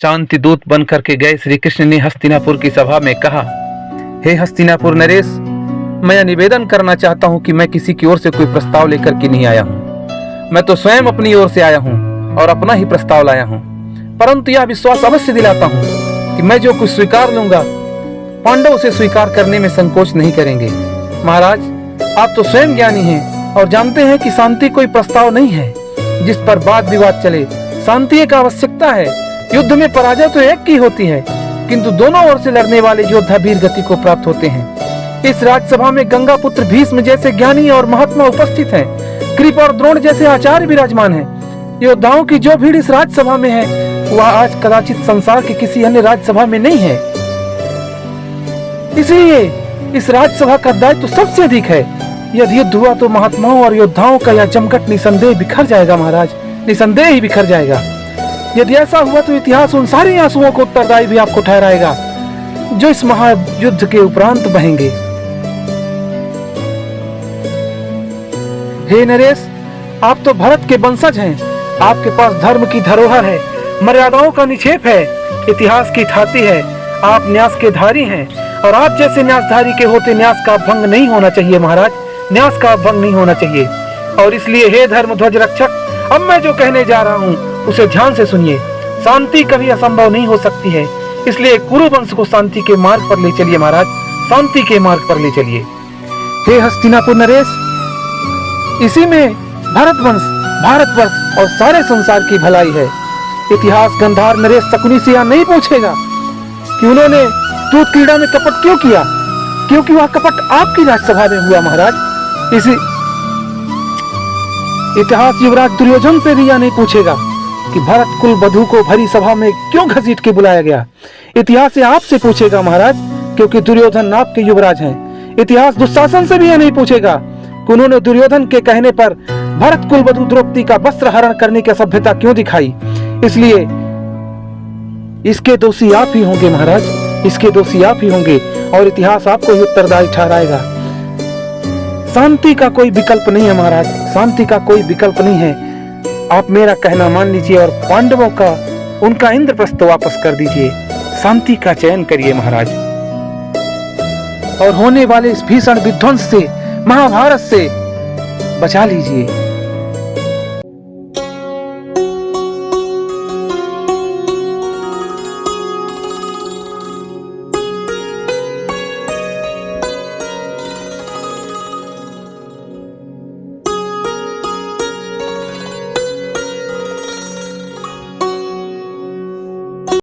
शांति दूत बन करके गए श्री कृष्ण ने हस्तिनापुर की सभा में कहा, हे हस्तिनापुर नरेश, मैं यह निवेदन करना चाहता हूं कि मैं किसी की ओर से कोई प्रस्ताव लेकर के नहीं आया हूं। मैं तो स्वयं अपनी ओर से आया हूं और अपना ही प्रस्ताव लाया हूं। परंतु यह विश्वास अवश्य दिलाता हूं कि मैं जो कुछ स्वीकार लूंगा, पांडव उसे स्वीकार करने में संकोच नहीं करेंगे। महाराज, आप तो स्वयं ज्ञानी हैं और जानते हैं कि शांति कोई प्रस्ताव नहीं है जिस पर वाद विवाद चले। शांति एक आवश्यकता है। युद्ध में पराजय तो एक की होती है, किंतु दोनों ओर से लड़ने वाले योद्धा वीर गति को प्राप्त होते हैं। इस राजसभा में गंगा पुत्र भीष्म जैसे ज्ञानी और महात्मा उपस्थित हैं। कृप और द्रोण जैसे आचार्य विराजमान हैं। योद्धाओं की जो भीड़ इस राजसभा में है, वह आज कदाचित संसार के किसी अन्य राजसभा में नहीं है। इसलिए इस राजसभा का दायित्व सबसे अधिक है। यदि युद्ध हुआ तो महात्माओं और योद्धाओं का यह जमघट निसंदेह बिखर जाएगा। महाराज, निसंदेह ही बिखर जाएगा। यदि ऐसा हुआ तो इतिहास उन सारे आंसुओं को उत्तरदायी भी आपको ठहराएगा जो इस महायुद्ध के उपरांत बहेंगे। हे नरेश, आप तो भरत के वंशज हैं। आपके पास धर्म की धरोहर है, मर्यादाओं का निक्षेप है, इतिहास की थाती है। आप न्यास के धारी हैं और आप जैसे न्यासधारी के होते न्यास का भंग नहीं होना चाहिए। महाराज, न्यास का भंग नहीं होना चाहिए। और इसलिए हे धर्म ध्वज रक्षक, अब मैं जो कहने जा रहा हूँ उसे ध्यान से सुनिए। शांति कभी असंभव नहीं हो सकती है, इसलिए कुरु वंश को शांति के मार्ग पर ले चलिए। महाराज, शांति के मार्ग पर ले चलिए। हे हस्तिनापुर नरेश, इसी में भारतवंश, भारतवर्ष और सारे संसार की भलाई है। इतिहास गंधार नरेश शकुनी से यह नहीं पूछेगा कि उन्होंने दूत क्रीड़ा में कपट क्यों किया, क्योंकि वह कपट आपकी राजसभा में हुआ। महाराज, इसी इतिहास युवराज दुर्योधन से भी यह नहीं पूछेगा कि भरत कुल वधू को भरी सभा में क्यों घसीट के बुलाया गया। इतिहास से आपसे पूछेगा महाराज, क्योंकि दुर्योधन आपके युवराज हैं। इतिहास दुशासन से भी यह नहीं पूछेगा कि उन्होंने दुर्योधन के कहने पर भरत कुल वधू द्रौपदी का वस्त्र हरण करने की असभ्यता क्यों दिखाई। इसलिए इसके दोषी आप ही होंगे। महाराज, इसके दोषी आप ही होंगे और इतिहास आपको ही उत्तरदायी ठहराएगा। शांति का कोई विकल्प नहीं है। महाराज, शांति का कोई विकल्प नहीं है। आप मेरा कहना मान लीजिए और पांडवों का उनका इंद्रप्रस्थ वापस कर दीजिए। शांति का चयन करिए महाराज, और होने वाले इस भीषण विध्वंस से, महाभारत से बचा लीजिए।